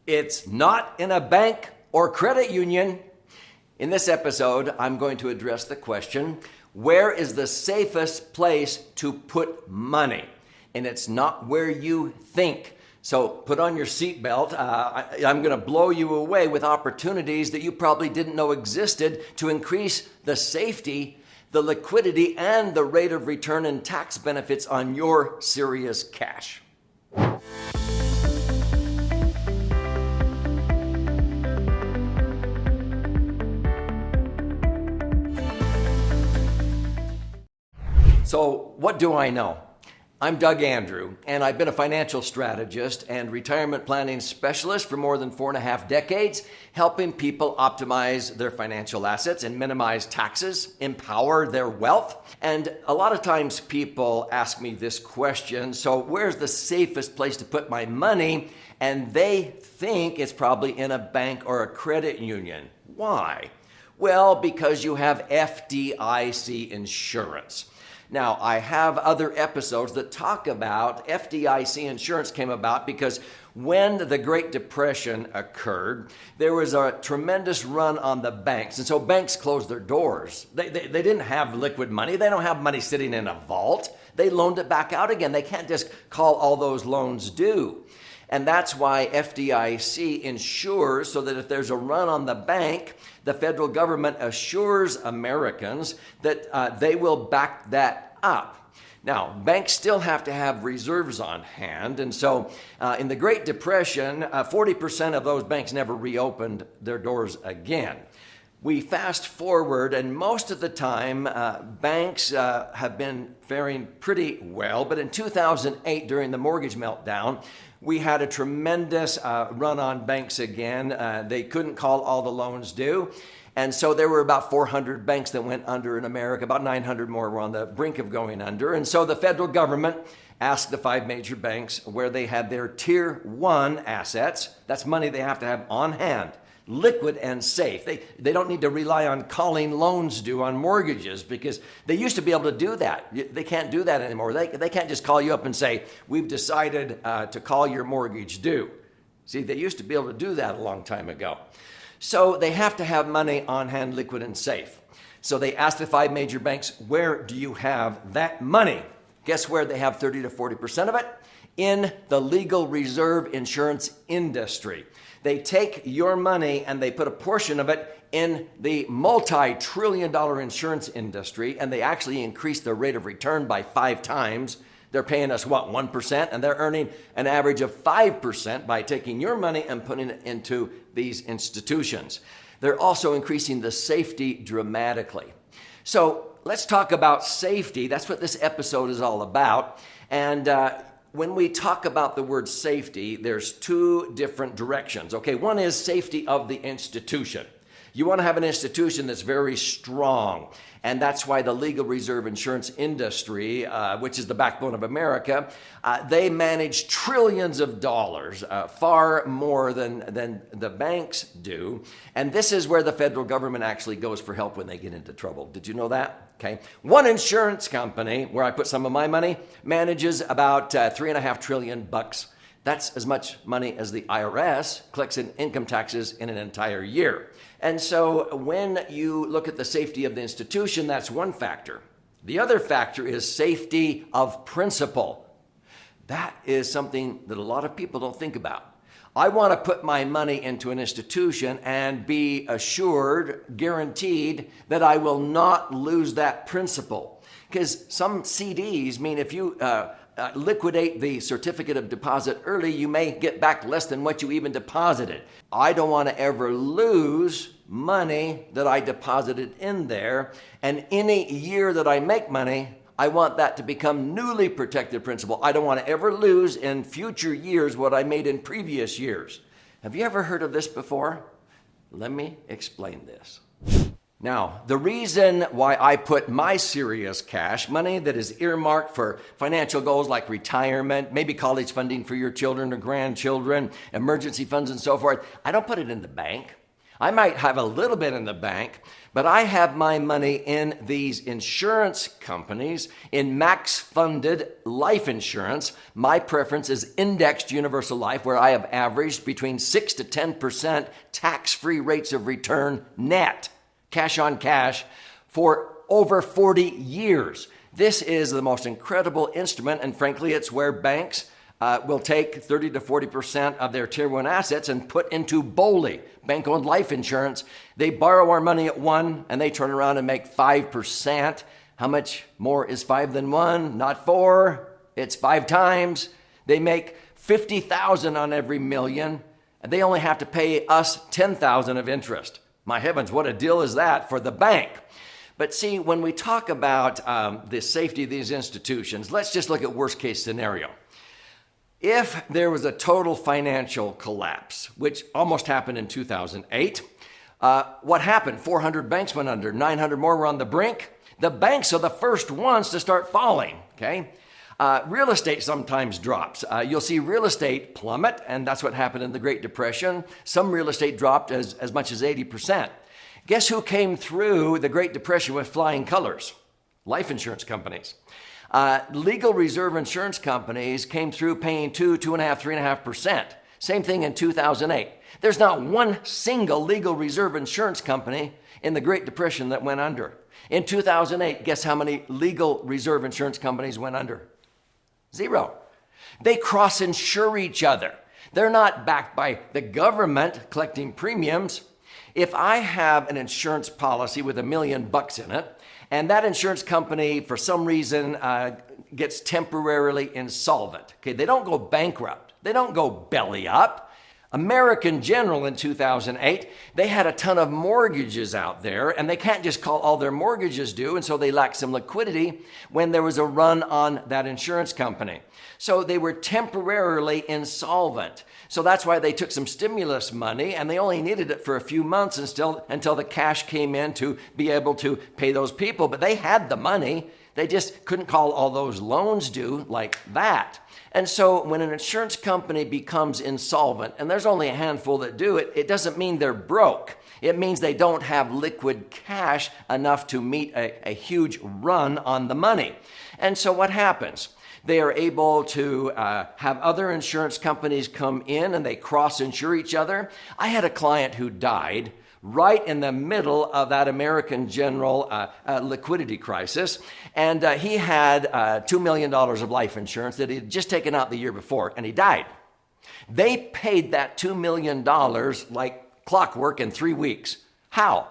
It's not in a bank or credit union. In this episode, I'm going to address the question, where is the safest place to put money? And it's not where you think. So put on your seatbelt. I'm going to blow you away with opportunities that you probably didn't know existed to increase the safety, the liquidity, and the rate of return and tax benefits on your serious cash. So what do I know? I'm Doug Andrew, and I've been a financial strategist and retirement planning specialist for more than 4.5 decades, helping people optimize their financial assets and minimize taxes, empower their wealth. And a lot of times people ask me this question, so where's the safest place to put my money? And they think it's probably in a bank or a credit union. Why? Well, because you have FDIC insurance. Now, I have other episodes that talk about FDIC insurance came about because when the Great Depression occurred, there was a tremendous run on the banks. And so banks closed their doors. They didn't have liquid money. They don't have money sitting in a vault. They loaned it back out again. They can't just call all those loans due. And that's why FDIC insures so that if there's a run on the bank, the federal government assures Americans that they will back that up. Now, banks still have to have reserves on hand. And so in the Great Depression, 40% of those banks never reopened their doors again. We fast forward, and most of the time, banks have been faring pretty well. But in 2008, during the mortgage meltdown, we had a tremendous run on banks again. They couldn't call all the loans due. And so there were about 400 banks that went under in America. About 900 more were on the brink of going under. And so the federal government asked the 5 major banks where they had their tier 1 assets. That's money they have to have on hand, liquid and safe. They don't need to rely on calling loans due on mortgages because they used to be able to do that. They can't do that anymore. They can't just call you up and say, we've decided to call your mortgage due. See, they used to be able to do that a long time ago. So they have to have money on hand, liquid and safe. So they asked the 5 major banks, where do you have that money? Guess where they have 30 to 40% of it? In the legal reserve insurance industry. They take your money and they put a portion of it in the multi-trillion-dollar insurance industry, and they actually increase their rate of return by 5 times. They're paying us, 1%? And they're earning an average of 5% by taking your money and putting it into these institutions. They're also increasing the safety dramatically. So let's talk about safety. That's what this episode is all about. And when we talk about the word safety, there's 2 different directions. Okay, one is safety of the institution. You want to have an institution that's very strong. And that's why the legal reserve insurance industry, which is the backbone of America, they manage trillions of dollars, far more than the banks do. And this is where the federal government actually goes for help when they get into trouble. Did you know that? Okay. One insurance company, where I put some of my money, manages about $3.5 trillion. That's as much money as the IRS collects in income taxes in an entire year. And so when you look at the safety of the institution, that's one factor. The other factor is safety of principal. That is something that a lot of people don't think about. I want to put my money into an institution and be assured, guaranteed, that I will not lose that principal. Because some CDs mean if you liquidate the certificate of deposit early, you may get back less than what you even deposited. I don't want to ever lose money that I deposited in there. And any year that I make money, I want that to become newly protected principal. I don't want to ever lose in future years what I made in previous years. Have you ever heard of this before? Let me explain this. Now, the reason why I put my serious cash, money that is earmarked for financial goals like retirement, maybe college funding for your children or grandchildren, emergency funds and so forth, I don't put it in the bank. I might have a little bit in the bank, but I have my money in these insurance companies, in max funded life insurance. My preference is indexed universal life, where I have averaged between 6 to 10% tax-free rates of return net, cash on cash, for over 40 years. This is the most incredible instrument, and frankly, it's where banks will take 30 to 40% of their tier one assets and put into BOLI, bank-owned life insurance. They borrow our money at 1 and they turn around and make 5%. How much more is 5 than 1? Not 4. It's 5 times. They make $50,000 on every million, and they only have to pay us $10,000 of interest. My heavens, what a deal is that for the bank? But see, when we talk about the safety of these institutions, let's just look at worst case scenario. If there was a total financial collapse, which almost happened in 2008, what happened? 400 banks went under, 900 more were on the brink. The banks are the first ones to start falling, okay? Real estate sometimes drops. You'll see real estate plummet, and that's what happened in the Great Depression. Some real estate dropped as much as 80%. Guess who came through the Great Depression with flying colors? Life insurance companies. Legal reserve insurance companies came through paying 2.5%, 3.5%. Same thing in 2008. There's not one single legal reserve insurance company in the Great Depression that went under. In 2008, guess how many legal reserve insurance companies went under? 0. They cross-insure each other. They're not backed by the government collecting premiums. If I have an insurance policy with $1 million in it, and that insurance company, for some reason, gets temporarily insolvent. Okay, they don't go bankrupt. They don't go belly up. American General in 2008, they had a ton of mortgages out there, and they can't just call all their mortgages due, and so they lacked some liquidity when there was a run on that insurance company. So they were temporarily insolvent. So that's why they took some stimulus money, and they only needed it for a few months until the cash came in to be able to pay those people. But they had the money. They just couldn't call all those loans due like that. And so when an insurance company becomes insolvent, and there's only a handful that do it, it doesn't mean they're broke. It means they don't have liquid cash enough to meet a huge run on the money. And so what happens? They are able to have other insurance companies come in and they cross-insure each other. I had a client who died right in the middle of that American General liquidity crisis. And he had $2 million of life insurance that he had just taken out the year before, and he died. They paid that $2 million like clockwork in 3 weeks. How?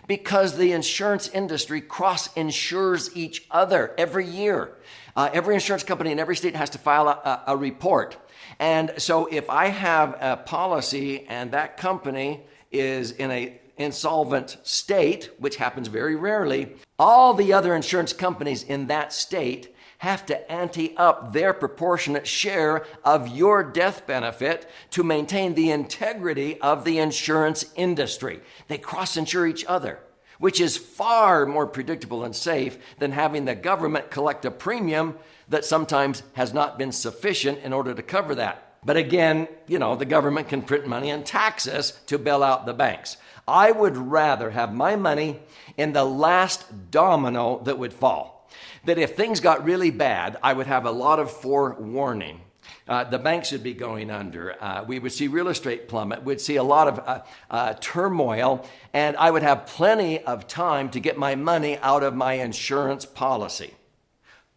Because the insurance industry cross-insures each other every year. Every insurance company in every state has to file a report. And so if I have a policy and that company is in an insolvent state, which happens very rarely, all the other insurance companies in that state have to ante up their proportionate share of your death benefit to maintain the integrity of the insurance industry. They cross-insure each other, which is far more predictable and safe than having the government collect a premium that sometimes has not been sufficient in order to cover that. But again, the government can print money and taxes to bail out the banks. I would rather have my money in the last domino that would fall. That if things got really bad, I would have a lot of forewarning. The banks would be going under. We would see real estate plummet. We'd see a lot of turmoil, and I would have plenty of time to get my money out of my insurance policy.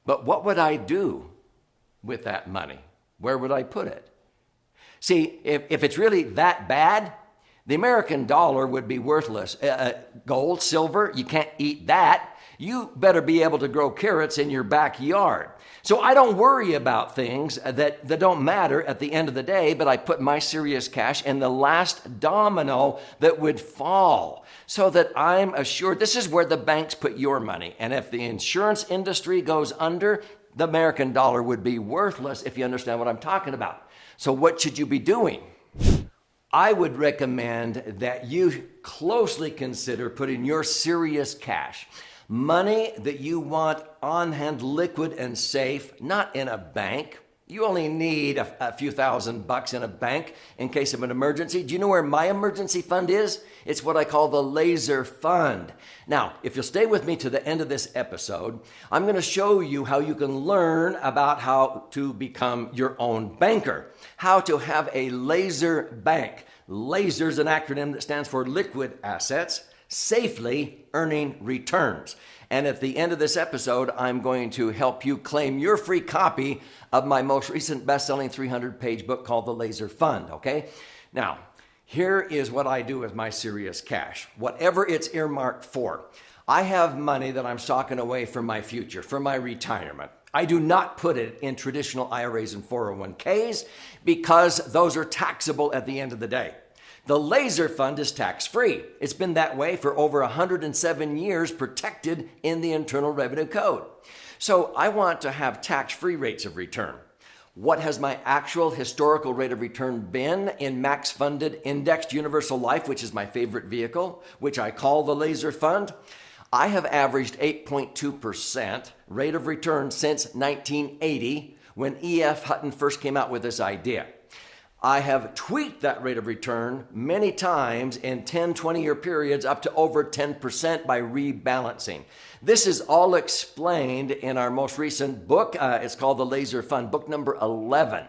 But what would I do with that money? Where would I put it? See, if it's really that bad, the American dollar would be worthless. Gold, silver, you can't eat that. You better be able to grow carrots in your backyard. So I don't worry about things that don't matter at the end of the day, but I put my serious cash in the last domino that would fall so that I'm assured this is where the banks put your money. And if the insurance industry goes under, the American dollar would be worthless, if you understand what I'm talking about. So what should you be doing? I would recommend that you closely consider putting your serious cash, money that you want on hand, liquid and safe, not in a bank, You only need a few $1,000 in a bank in case of an emergency. Do you know where my emergency fund is? It's what I call the laser fund. Now, if you'll stay with me to the end of this episode, I'm going to show you how you can learn about how to become your own banker, how to have a laser bank. Laser is an acronym that stands for liquid assets, safely earning returns. And at the end of this episode, I'm going to help you claim your free copy of my most recent best-selling 300-page book called The Laser Fund, okay? Now, here is what I do with my serious cash. Whatever it's earmarked for, I have money that I'm stocking away for my future, for my retirement. I do not put it in traditional IRAs and 401ks because those are taxable at the end of the day. The laser fund is tax-free. It's been that way for over 107 years, protected in the Internal Revenue Code. So I want to have tax-free rates of return. What has my actual historical rate of return been in max-funded indexed universal life, which is my favorite vehicle, which I call the laser fund? I have averaged 8.2% rate of return since 1980, when E.F. Hutton first came out with this idea. I have tweaked that rate of return many times in 10, 20-year periods up to over 10% by rebalancing. This is all explained in our most recent book. It's called The Laser Fund, book number 11.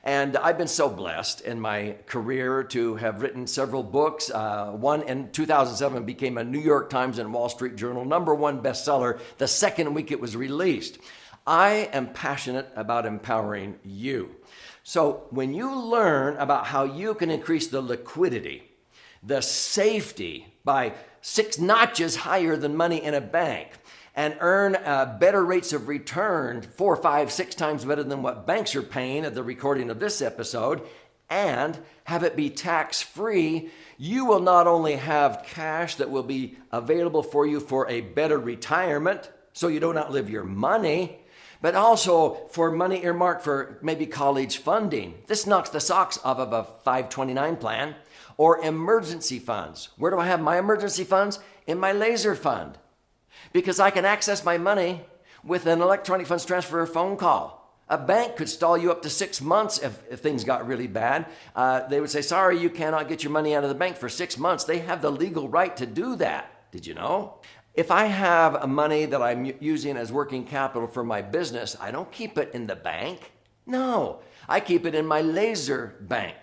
And I've been so blessed in my career to have written several books. One in 2007 became a New York Times and Wall Street Journal #1 bestseller the second week it was released. I am passionate about empowering you. So when you learn about how you can increase the liquidity, the safety by 6 notches higher than money in a bank, and earn better rates of return, 4, 5, 6 times better than what banks are paying at the recording of this episode, and have it be tax-free, you will not only have cash that will be available for you for a better retirement, so you don't outlive your money, but also for money earmarked for maybe college funding. This knocks the socks off of a 529 plan. Or emergency funds. Where do I have my emergency funds? In my laser fund. Because I can access my money with an electronic funds transfer or phone call. A bank could stall you up to 6 months if things got really bad. They would say, sorry, you cannot get your money out of the bank for 6 months. They have the legal right to do that. Did you know? If I have money that I'm using as working capital for my business, I don't keep it in the bank. No, I keep it in my laser bank.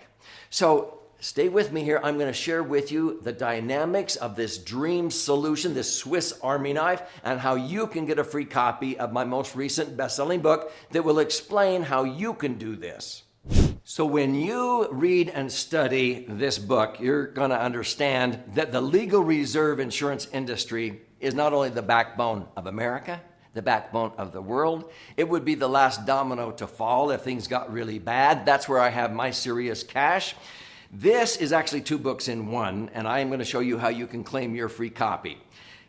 So stay with me here. I'm going to share with you the dynamics of this dream solution, this Swiss Army knife, and how you can get a free copy of my most recent best-selling book that will explain how you can do this. So when you read and study this book, you're going to understand that the legal reserve insurance industry is not only the backbone of America, the backbone of the world. It would be the last domino to fall if things got really bad. That's where I have my serious cash. This is actually 2 books in one, and I am going to show you how you can claim your free copy.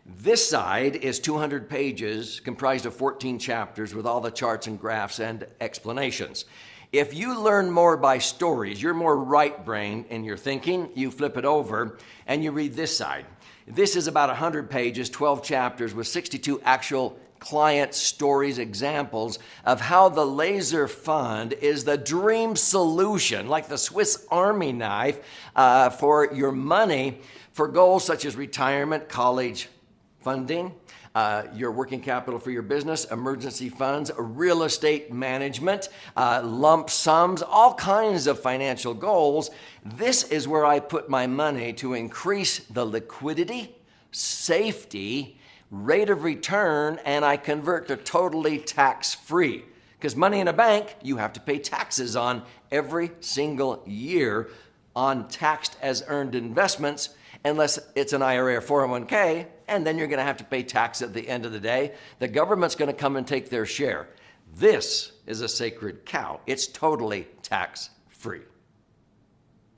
This side is 200 pages comprised of 14 chapters with all the charts and graphs and explanations. If you learn more by stories, you're more right-brained in your thinking, you flip it over and you read this side. This is about 100 pages, 12 chapters with 62 actual client stories, examples of how the laser fund is the dream solution, like the Swiss Army knife, for your money for goals such as retirement, college funding, your working capital for your business, emergency funds, real estate management, lump sums, all kinds of financial goals. This is where I put my money to increase the liquidity, safety, rate of return, and I convert to totally tax-free. Because money in a bank, you have to pay taxes on every single year on taxed as earned investments, unless it's an IRA or 401k, and then you're going to have to pay tax at the end of the day. The government's going to come and take their share. This is a sacred cow. It's totally tax-free.